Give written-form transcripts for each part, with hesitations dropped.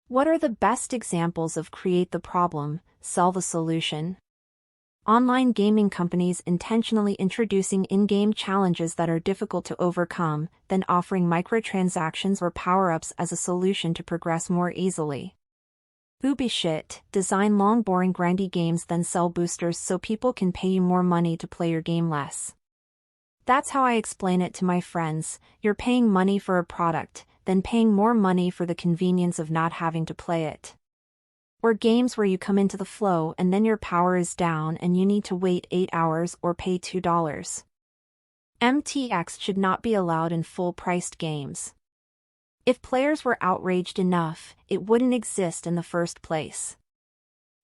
What are the best examples of create the problem, sell the solution? Online gaming companies intentionally introducing in-game challenges that are difficult to overcome, then offering microtransactions or power-ups as a solution to progress more easily. Booby shit, design long boring grindy games then sell boosters so people can pay you more money to play your game less. That's how I explain it to my friends. You're paying money for a product, then paying more money for the convenience of not having to play it. Or games where you come into the flow and then your power is down and you need to wait 8 hours or pay $2. MTX should not be allowed in full-priced games. If players were outraged enough, it wouldn't exist in the first place.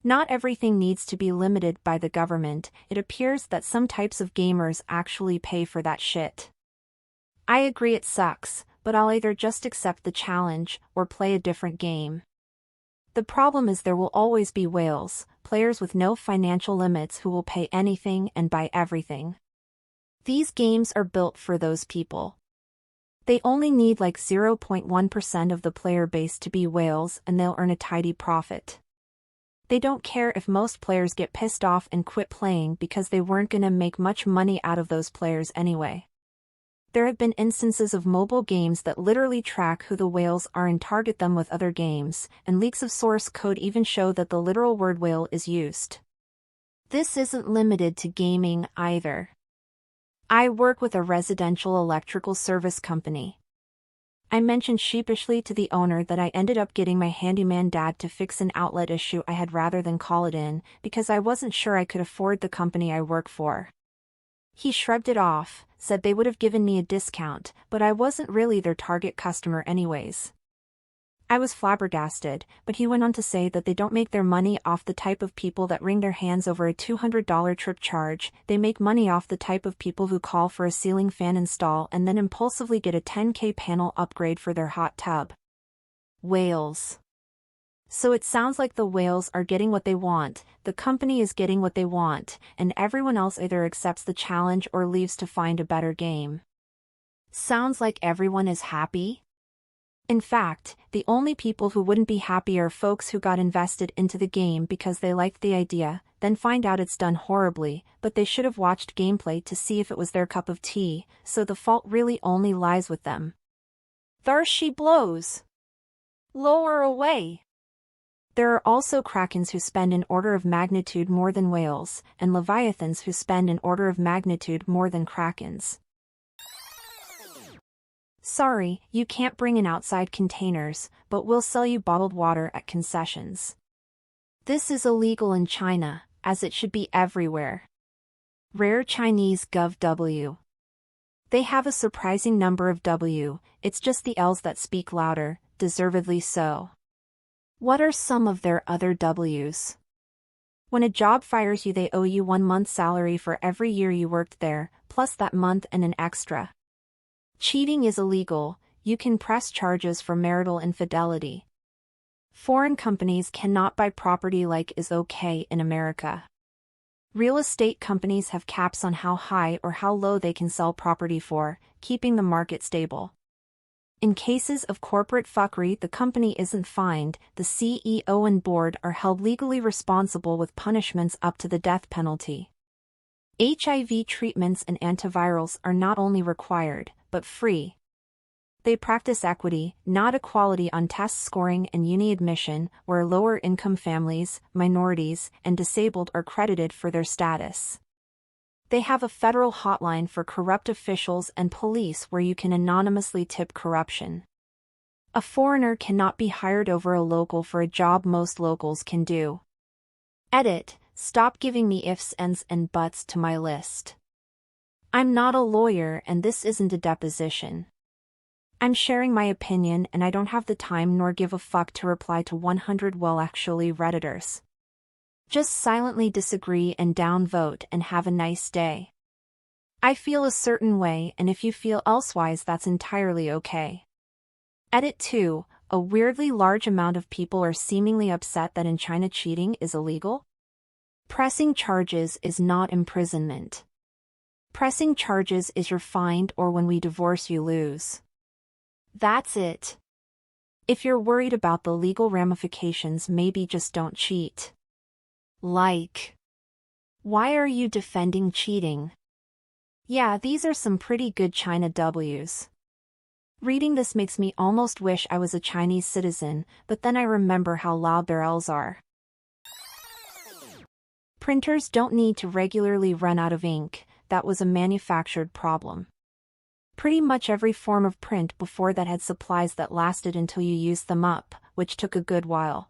Not everything needs to be limited by the government. It appears that some types of gamers actually pay for that shit. I agree it sucks, but I'll either just accept the challenge or play a different game. The problem is there will always be whales, players with no financial limits who will pay anything and buy everything. These games are built for those people. They only need like 0.1% of the player base to be whales and they'll earn a tidy profit. They don't care if most players get pissed off and quit playing because they weren't gonna make much money out of those players anyway. There have been instances of mobile games that literally track who the whales are and target them with other games, and leaks of source code even show that the literal word whale is used. This isn't limited to gaming either. I work with a residential electrical service company. I mentioned sheepishly to the owner that I ended up getting my handyman dad to fix an outlet issue I had rather than call it in, because I wasn't sure I could afford the company I work for. He shrugged it off, said they would have given me a discount, but I wasn't really their target customer anyways. I was flabbergasted, but he went on to say that they don't make their money off the type of people that wring their hands over a $200 trip charge. They make money off the type of people who call for a ceiling fan install and then impulsively get a $10K panel upgrade for their hot tub. Whales. So it sounds like the whales are getting what they want, the company is getting what they want, and everyone else either accepts the challenge or leaves to find a better game. Sounds like everyone is happy? In fact, the only people who wouldn't be happy are folks who got invested into the game because they liked the idea, then find out it's done horribly, but they should have watched gameplay to see if it was their cup of tea, so the fault really only lies with them. There she blows. Lower away. There are also krakens who spend an order of magnitude more than whales, and leviathans who spend an order of magnitude more than krakens. Sorry, you can't bring in outside containers, but we'll sell you bottled water at concessions. This is illegal in China, as it should be everywhere. Rare Chinese Gov W. They have a surprising number of W, it's just the L's that speak louder, deservedly so. What are some of their other W's? When a job fires you, they owe you 1 month's salary for every year you worked there, plus that month and an extra. Cheating is illegal, you can press charges for marital infidelity. Foreign companies cannot buy property like is okay in America. Real estate companies have caps on how high or how low they can sell property for, keeping the market stable. In cases of corporate fuckery, the company isn't fined, the CEO and board are held legally responsible with punishments up to the death penalty. HIV treatments and antivirals are not only required, but free. They practice equity, not equality on test scoring and uni admission, where lower-income families, minorities, and disabled are credited for their status. They have a federal hotline for corrupt officials and police where you can anonymously tip corruption. A foreigner cannot be hired over a local for a job most locals can do. Edit, stop giving me ifs, ands, and buts to my list. I'm not a lawyer and this isn't a deposition. I'm sharing my opinion and I don't have the time nor give a fuck to reply to 100 well-actually Redditors. Just silently disagree and downvote and have a nice day. I feel a certain way and if you feel elsewise that's entirely okay. Edit 2, a weirdly large amount of people are seemingly upset that in China cheating is illegal. Pressing charges is not imprisonment. Pressing charges is you're fined or when we divorce you lose. That's it. If you're worried about the legal ramifications, maybe just don't cheat. Like, why are you defending cheating? Yeah, these are some pretty good China W's. Reading this makes me almost wish I was a Chinese citizen, but then I remember how loud their L's are. Printers don't need to regularly run out of ink. That was a manufactured problem. Pretty much every form of print before that had supplies that lasted until you used them up, which took a good while.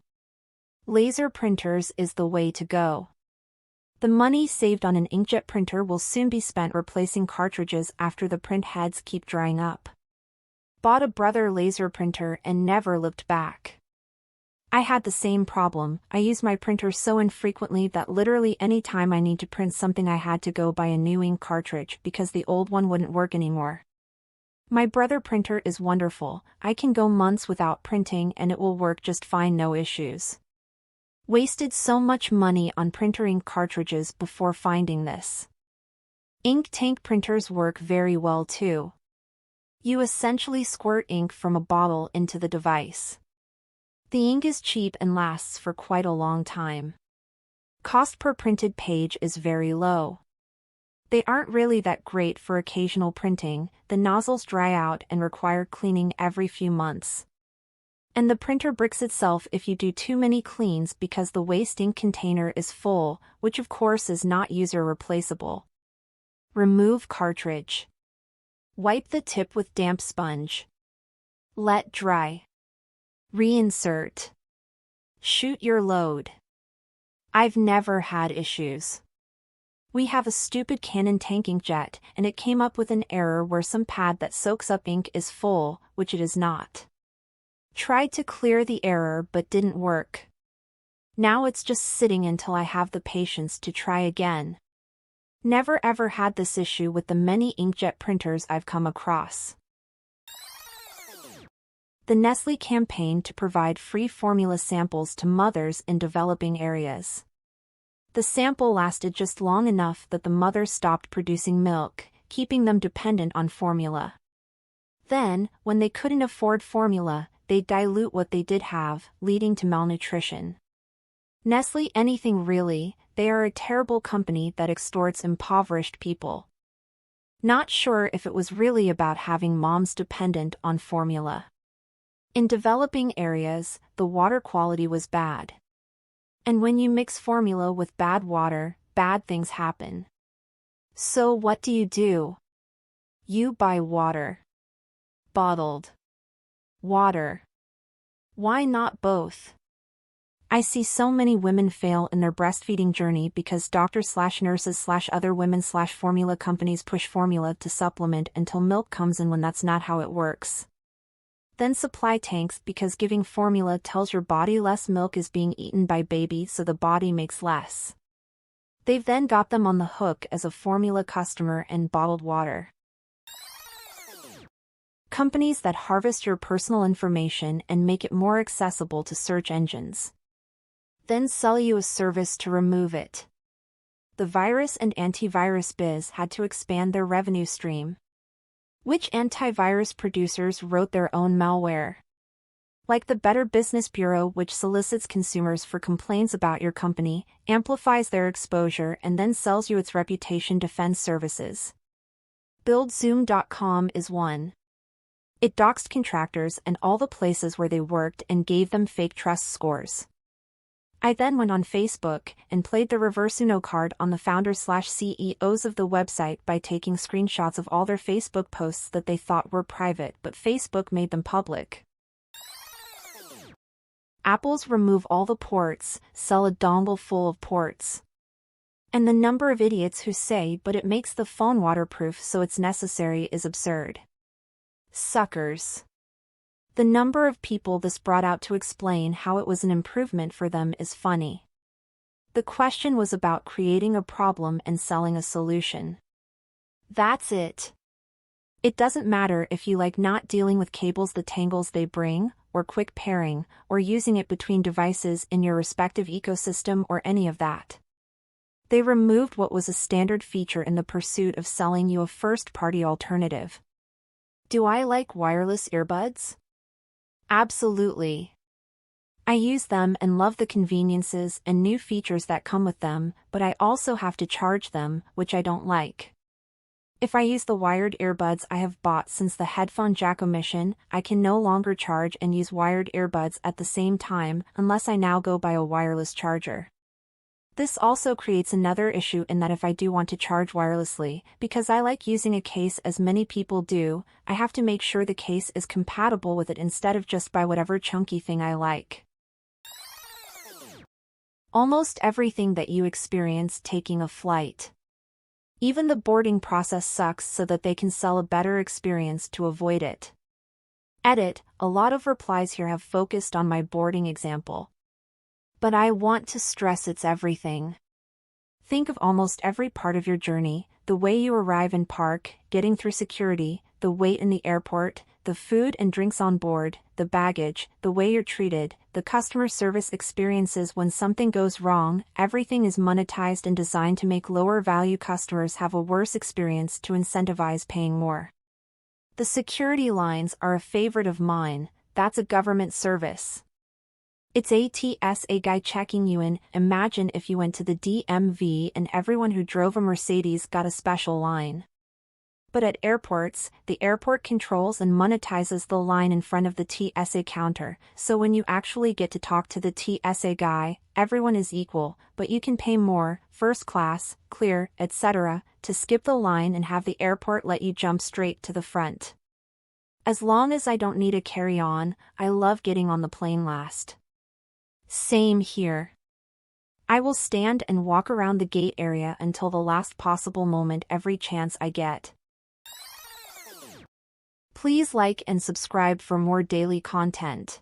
Laser printers is the way to go. The money saved on an inkjet printer will soon be spent replacing cartridges after the print heads keep drying up. Bought a Brother laser printer and never looked back. I had the same problem. I use my printer so infrequently that literally any time I need to print something I had to go buy a new ink cartridge because the old one wouldn't work anymore. My Brother printer is wonderful. I can go months without printing and it will work just fine, no issues. Wasted so much money on printer ink cartridges before finding this. Ink tank printers work very well too. You essentially squirt ink from a bottle into the device. The ink is cheap and lasts for quite a long time. Cost per printed page is very low. They aren't really that great for occasional printing. The nozzles dry out and require cleaning every few months. And the printer bricks itself if you do too many cleans because the waste ink container is full, which of course is not user replaceable. Remove cartridge. Wipe the tip with damp sponge. Let dry. Reinsert. Shoot your load. I've never had issues. We have a stupid Canon tank inkjet, and it came up with an error where some pad that soaks up ink is full, which it is not. Tried to clear the error but didn't work. Now it's just sitting until I have the patience to try again. Never ever had this issue with the many inkjet printers I've come across. The Nestle campaign to provide free formula samples to mothers in developing areas. The sample lasted just long enough that the mothers stopped producing milk, keeping them dependent on formula. Then, when they couldn't afford formula, they'd dilute what they did have, leading to malnutrition. Nestle anything really, they are a terrible company that extorts impoverished people. Not sure if it was really about having moms dependent on formula. In developing areas, the water quality was bad. And when you mix formula with bad water, bad things happen. So what do? You buy water. Bottled water. Why not both? I see so many women fail in their breastfeeding journey because doctors/nurses/other women/formula companies push formula to supplement until milk comes in when that's not how it works. Then supply tanks because giving formula tells your body less milk is being eaten by baby, so the body makes less. They've then got them on the hook as a formula customer and bottled water. Companies that harvest your personal information and make it more accessible to search engines. Then sell you a service to remove it. The virus and antivirus biz had to expand their revenue stream. Which antivirus producers wrote their own malware? Like the Better Business Bureau, which solicits consumers for complaints about your company, amplifies their exposure and then sells you its reputation defense services. BuildZoom.com is one. It doxed contractors and all the places where they worked and gave them fake trust scores. I then went on Facebook and played the reverse Uno card on the founders/CEOs of the website by taking screenshots of all their Facebook posts that they thought were private, but Facebook made them public. Apple's remove all the ports, sell a dongle full of ports. And the number of idiots who say but it makes the phone waterproof so it's necessary is absurd. Suckers. The number of people this brought out to explain how it was an improvement for them is funny. The question was about creating a problem and selling a solution. That's it. It doesn't matter if you like not dealing with cables, the tangles they bring, or quick pairing, or using it between devices in your respective ecosystem or any of that. They removed what was a standard feature in the pursuit of selling you a first-party alternative. Do I like wireless earbuds? Absolutely. I use them and love the conveniences and new features that come with them, but I also have to charge them, which I don't like. If I use the wired earbuds I have bought since the headphone jack omission, I can no longer charge and use wired earbuds at the same time unless I now go buy a wireless charger. This also creates another issue in that if I do want to charge wirelessly, because I like using a case as many people do, I have to make sure the case is compatible with it instead of just buy whatever chunky thing I like. Almost everything that you experience taking a flight. Even the boarding process sucks so that they can sell a better experience to avoid it. Edit, a lot of replies here have focused on my boarding example. But I want to stress it's everything. Think of almost every part of your journey, the way you arrive and park, getting through security, the wait in the airport, the food and drinks on board, the baggage, the way you're treated, the customer service experiences when something goes wrong. Everything is monetized and designed to make lower value customers have a worse experience to incentivize paying more. The security lines are a favorite of mine. That's a government service. It's a TSA guy checking you in. Imagine if you went to the DMV and everyone who drove a Mercedes got a special line. But at airports, the airport controls and monetizes the line in front of the TSA counter, so when you actually get to talk to the TSA guy, everyone is equal, but you can pay more, first class, clear, etc., to skip the line and have the airport let you jump straight to the front. As long as I don't need a carry-on, I love getting on the plane last. Same here. I will stand and walk around the gate area until the last possible moment every chance I get. Please like and subscribe for more daily content.